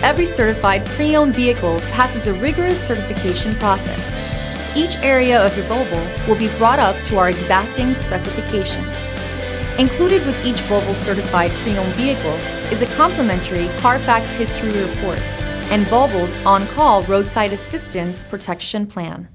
Every certified pre-owned vehicle passes a rigorous certification process. Each area of your Volvo will be brought up to our exacting specifications. Included with each Volvo certified pre-owned vehicle is a complimentary Carfax history report and Volvo's on-call roadside assistance protection plan.